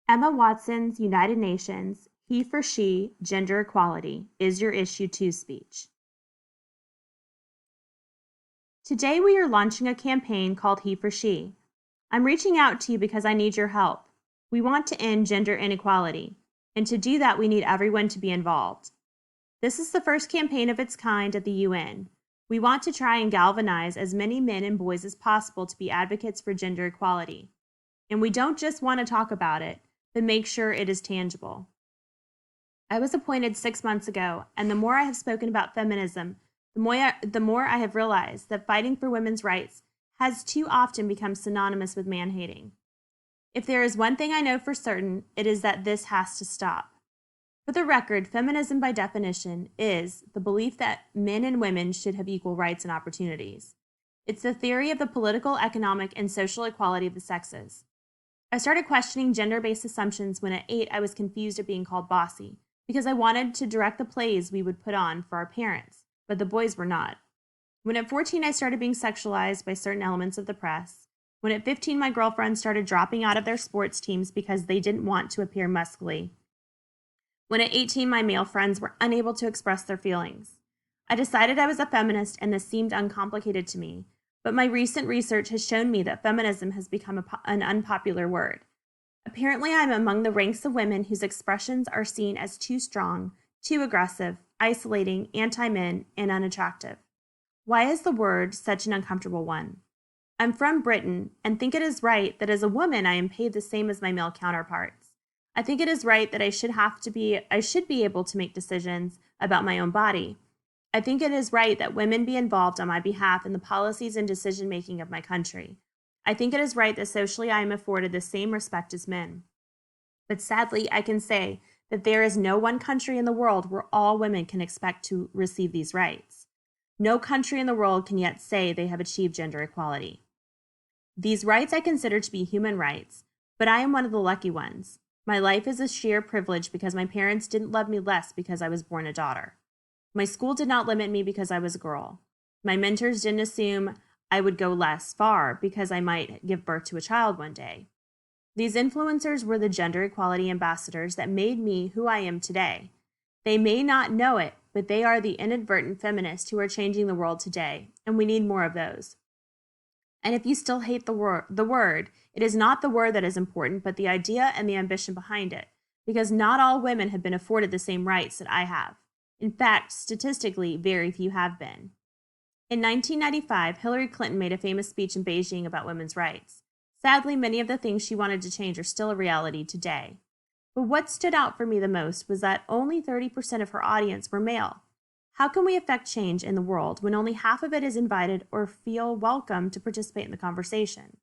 Emma Watson's United Nations He for She Gender Equality is Your Issue Too speech. Today we are launching a campaign called He for She. I'm reaching out to you because I need your help. We want to end gender inequality, and to do that we need everyone to be involved. This is the first campaign of its kind at the UN. We want to try and galvanize as many men and boys as possible to be advocates for gender equality. And we don't just want to talk about it, but make sure it is tangible. I was appointed 6 months ago, and the more I have spoken about feminism, the more I have realized that fighting for women's rights has too often become synonymous with man-hating. If there is one thing I know for certain, it is that this has to stop. For the record, feminism by definition is the belief that men and women should have equal rights and opportunities. It's the theory of the political, economic, and social equality of the sexes. I started questioning gender-based assumptions when at 8 I was confused at being called bossy, because I wanted to direct the plays we would put on for our parents, but the boys were not. When at 14 I started being sexualized by certain elements of the press. When at 15 my girlfriends started dropping out of their sports teams because they didn't want to appear muscly. When at 18 my male friends were unable to express their feelings. I decided I was a feminist and this seemed uncomplicated to me, but my recent research has shown me that feminism has become an unpopular word. Apparently I'm among the ranks of women whose expressions are seen as too strong, too aggressive, isolating, anti-men, and unattractive. Why is the word such an uncomfortable one? I'm from Britain and think it is right that as a woman I am paid the same as my male counterparts. I think it is right that I should be able to make decisions about my own body. I think it is right that women be involved on my behalf in the policies and decision-making of my country. I think it is right that socially I am afforded the same respect as men. But sadly, I can say that there is no one country in the world where all women can expect to receive these rights. No country in the world can yet say they have achieved gender equality. These rights I consider to be human rights, but I am one of the lucky ones. My life is a sheer privilege because my parents didn't love me less because I was born a daughter. My school did not limit me because I was a girl. My mentors didn't assume I would go less far because I might give birth to a child one day. These influencers were the gender equality ambassadors that made me who I am today. They may not know it, but they are the inadvertent feminists who are changing the world today, and we need more of those. And if you still hate the word, it is not the word that is important, but the idea and the ambition behind it, because not all women have been afforded the same rights that I have. In fact, statistically, very few have been. In 1995, Hillary Clinton made a famous speech in Beijing about women's rights. Sadly, many of the things she wanted to change are still a reality today. But what stood out for me the most was that only 30% of her audience were male. How can we affect change in the world when only half of it is invited or feel welcome to participate in the conversation?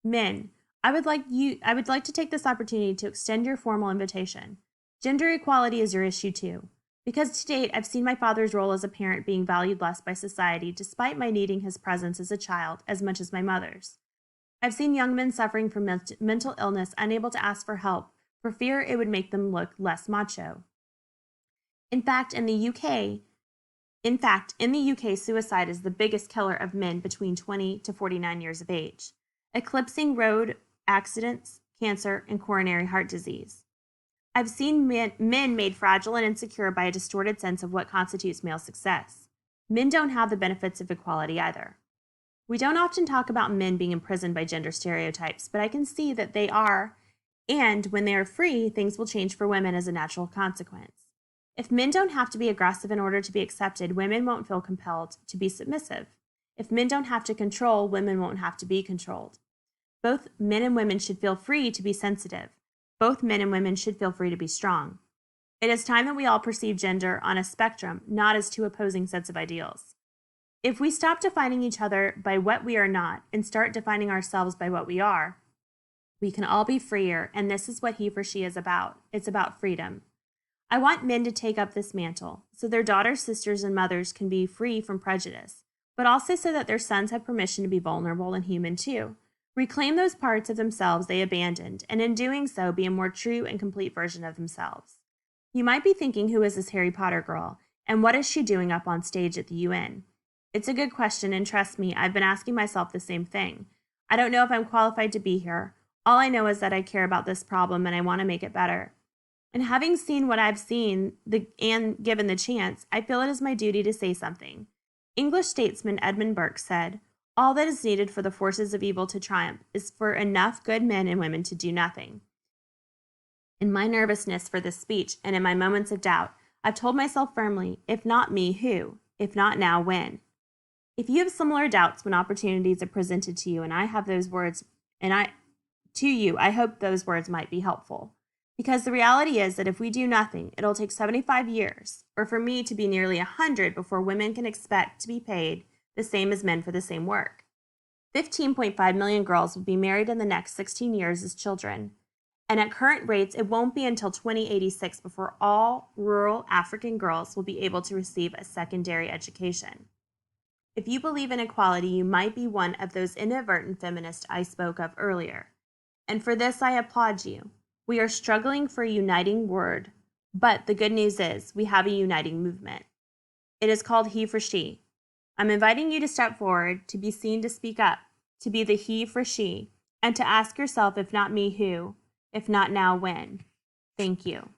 Men, I would like to take this opportunity to extend your formal invitation. Gender equality is your issue too. Because to date, I've seen my father's role as a parent being valued less by society despite my needing his presence as a child as much as my mother's. I've seen young men suffering from mental illness unable to ask for help for fear it would make them look less macho. In fact, in the UK, suicide is the biggest killer of men between 20 to 49 years of age, eclipsing road accidents, cancer, and coronary heart disease. I've seen men made fragile and insecure by a distorted sense of what constitutes male success. Men don't have the benefits of equality either. We don't often talk about men being imprisoned by gender stereotypes, but I can see that they are, and when they are free, things will change for women as a natural consequence. If men don't have to be aggressive in order to be accepted, women won't feel compelled to be submissive. If men don't have to control, women won't have to be controlled. Both men and women should feel free to be sensitive. Both men and women should feel free to be strong. It is time that we all perceive gender on a spectrum, not as two opposing sets of ideals. If we stop defining each other by what we are not and start defining ourselves by what we are, we can all be freer, and this is what He for She is about. It's about freedom. I want men to take up this mantle, so their daughters, sisters, and mothers can be free from prejudice, but also so that their sons have permission to be vulnerable and human too. Reclaim those parts of themselves they abandoned, and in doing so, be a more true and complete version of themselves. You might be thinking, who is this Harry Potter girl, and what is she doing up on stage at the UN? It's a good question, and trust me, I've been asking myself the same thing. I don't know if I'm qualified to be here. All I know is that I care about this problem and I want to make it better. And having seen what I've seen and given the chance, I feel it is my duty to say something. English statesman Edmund Burke said, "All that is needed for the forces of evil to triumph is for enough good men and women to do nothing." In my nervousness for this speech and in my moments of doubt, I've told myself firmly, if not me, who? If not now, when? If you have similar doubts when opportunities are presented to you, and I have those words, I hope those words might be helpful. Because the reality is that if we do nothing, it'll take 75 years, or for me to be nearly 100 before women can expect to be paid the same as men for the same work. 15.5 million girls will be married in the next 16 years as children. And at current rates, it won't be until 2086 before all rural African girls will be able to receive a secondary education. If you believe in equality, you might be one of those inadvertent feminists I spoke of earlier. And for this, I applaud you. We are struggling for a uniting word, but the good news is we have a uniting movement. It is called He for She. I'm inviting you to step forward, to be seen to speak up, to be the he for she, and to ask yourself, if not me, who? If not now, when? Thank you.